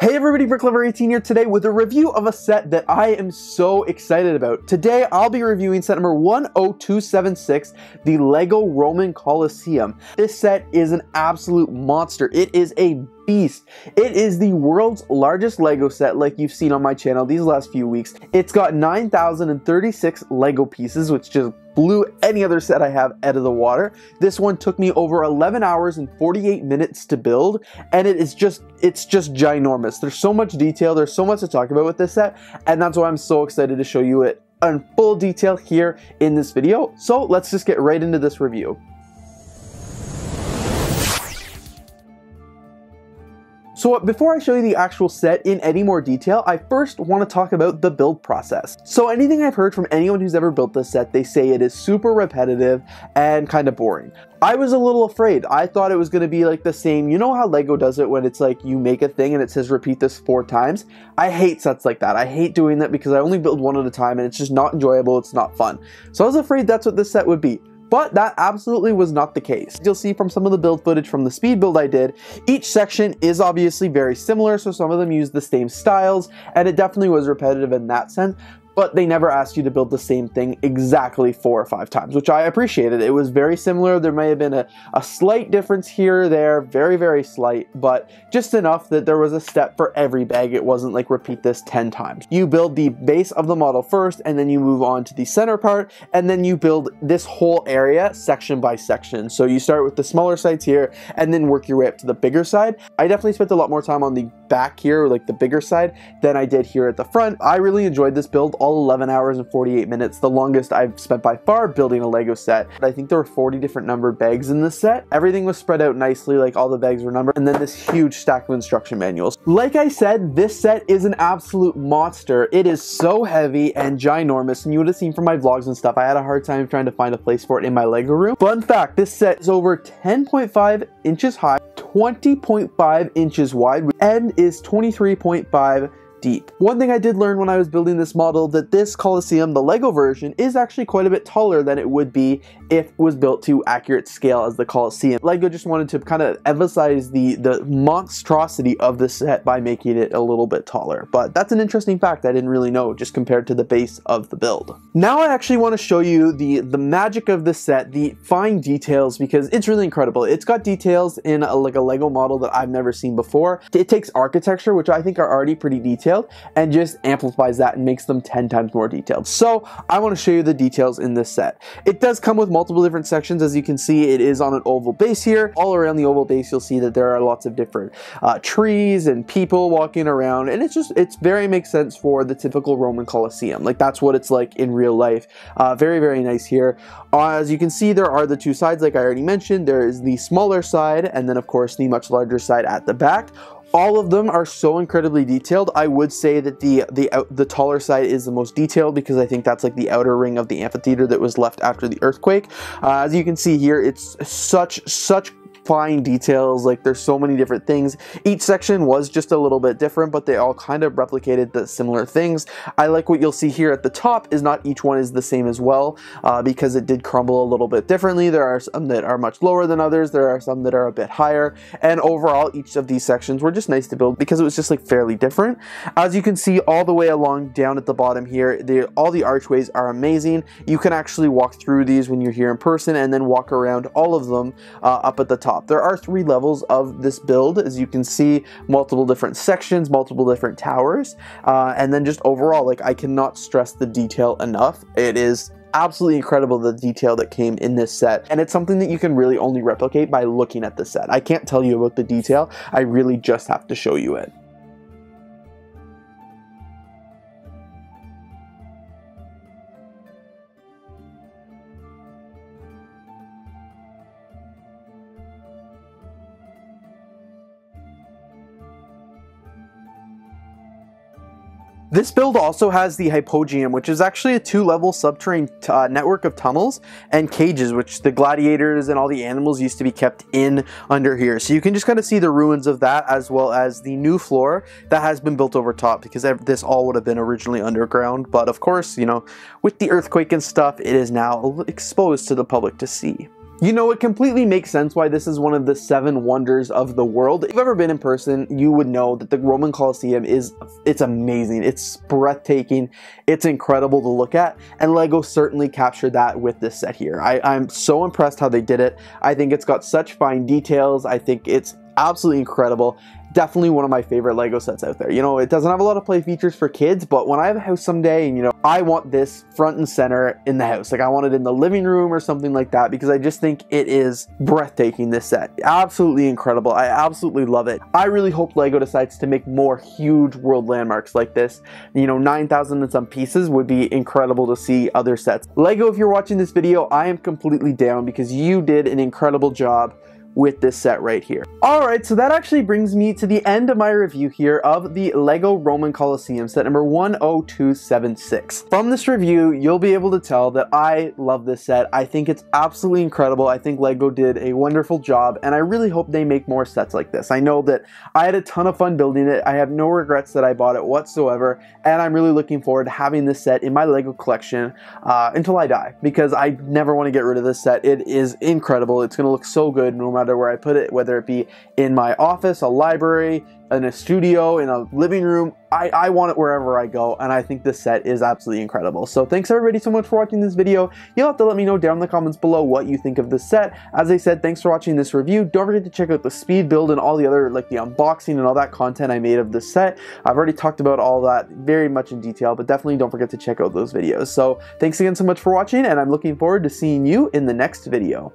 Hey everybody, BrickLover18 here today with a review of a set that I am so excited about. Today I'll be reviewing set number 10276, the LEGO Roman Colosseum. This set is an absolute monster. It is a beast. It is the world's largest LEGO set like you've seen on my channel these last few weeks. It's got 9,036 LEGO pieces, which just blew any other set I have out of the water. This one took me over 11 hours and 48 minutes to build, and it's just ginormous. There's so much detail, there's so much to talk about with this set, and that's why I'm so excited to show you it in full detail here in this video. So let's just get right into this review. So before I show you the actual set in any more detail, I first want to talk about the build process. So anything I've heard from anyone who's ever built this set, they say it is super repetitive and kind of boring. I was a little afraid. I thought it was going to be like the same, you know how LEGO does it when it's like you make a thing and it says repeat this 4 times? I hate sets like that. I hate doing that because I only build one at a time and it's just not enjoyable, it's not fun. So I was afraid that's what this set would be. But that absolutely was not the case. You'll see from some of the build footage from the speed build I did, each section is obviously very similar, so some of them use the same styles, and it definitely was repetitive in that sense. But they never asked you to build the same thing exactly 4 or 5 times, which I appreciated. It was very similar. There may have been a slight difference here or there, very, very slight, but just enough that there was a step for every bag. It wasn't like repeat this 10 times. You build the base of the model first, and then you move on to the center part, and then you build this whole area section by section. So you start with the smaller sides here, and then work your way up to the bigger side. I definitely spent a lot more time on the back here, like the bigger side, than I did here at the front. I really enjoyed this build. All 11 hours and 48 minutes, the longest I've spent by far building a LEGO set. I think there were 40 different numbered bags in this set. Everything was spread out nicely, like all the bags were numbered, and then this huge stack of instruction manuals. Like I said, this set is an absolute monster. It is so heavy and ginormous, and you would have seen from my vlogs and stuff, I had a hard time trying to find a place for it in my LEGO room. Fun fact, this set is over 10.5 inches high, 20.5 inches wide, and is 23.5 deep. One thing I did learn when I was building this model, that this Colosseum, the LEGO version, is actually quite a bit taller than it would be if it was built to accurate scale as the Colosseum. LEGO just wanted to kind of emphasize the monstrosity of the set by making it a little bit taller. But that's an interesting fact I didn't really know, just compared to the base of the build. Now I actually want to show you the magic of this set, the fine details, because it's really incredible. It's got details in like a LEGO model that I've never seen before. It takes architecture, which I think are already pretty detailed, and just amplifies that and makes them 10 times more detailed. So I want to show you the details in this set. It does come with multiple different sections. As you can see, it is on an oval base here. All around the oval base, you'll see that there are lots of different trees and people walking around, and it's very makes sense for the typical Roman Colosseum. Like that's what it's like in real life. Very, very nice here. As you can see, there are the 2 sides, like I already mentioned. There is the smaller side, and then of course the much larger side at the back. All of them are so incredibly detailed. I would say that the taller side is the most detailed, because I think that's like the outer ring of the amphitheater that was left after the earthquake. As you can see here, it's such fine details. Like there's so many different things. Each section was just a little bit different, but they all kind of replicated the similar things. I like what you'll see here at the top is not each one is the same as well, because it did crumble a little bit differently. There are some that are much lower than others. There are some that are a bit higher, and overall each of these sections were just nice to build because it was just like fairly different. As you can see all the way along down at the bottom here, all the archways are amazing. You can actually walk through these when you're here in person, and then walk around all of them up at the top. There are 3 levels of this build, as you can see, multiple different sections, multiple different towers, and then just overall, like I cannot stress the detail enough. It is absolutely incredible, the detail that came in this set, and it's something that you can really only replicate by looking at the set. I can't tell you about the detail, I really just have to show you it. This build also has the Hypogeum, which is actually a 2-level subterranean network of tunnels and cages, which the gladiators and all the animals used to be kept in under here. So you can just kind of see the ruins of that, as well as the new floor that has been built over top, because this all would have been originally underground. But of course, you know, with the earthquake and stuff, it is now exposed to the public to see. You know, it completely makes sense why this is one of the 7 wonders of the world. If you've ever been in person, you would know that the Roman Colosseum it's amazing. It's breathtaking. It's incredible to look at. And LEGO certainly captured that with this set here. I'm so impressed how they did it. I think it's got such fine details. I think it's absolutely incredible. Definitely one of my favorite LEGO sets out there. You know, it doesn't have a lot of play features for kids, but when I have a house someday and, you know, I want this front and center in the house. Like, I want it in the living room or something like that, because I just think it is breathtaking, this set. Absolutely incredible. I absolutely love it. I really hope LEGO decides to make more huge world landmarks like this. You know, 9,000 and some pieces would be incredible to see other sets. LEGO, if you're watching this video, I am completely down because you did an incredible job with this set right here. Alright, so that actually brings me to the end of my review here of the LEGO Roman Colosseum set number 10276. From this review, you'll be able to tell that I love this set. I think it's absolutely incredible. I think LEGO did a wonderful job, and I really hope they make more sets like this. I know that I had a ton of fun building it. I have no regrets that I bought it whatsoever, and I'm really looking forward to having this set in my LEGO collection until I die, because I never want to get rid of this set. It is incredible. It's going to look so good no matter where I put it, whether it be in my office, a library, in a studio, in a living room. I want it wherever I go, and I think this set is absolutely incredible. So thanks everybody so much for watching this video. You'll have to let me know down in the comments below what you think of this set. As I said, thanks for watching this review. Don't forget to check out the speed build and all the other, like the unboxing and all that content I made of this set. I've already talked about all that very much in detail, but definitely don't forget to check out those videos. So thanks again so much for watching, and I'm looking forward to seeing you in the next video.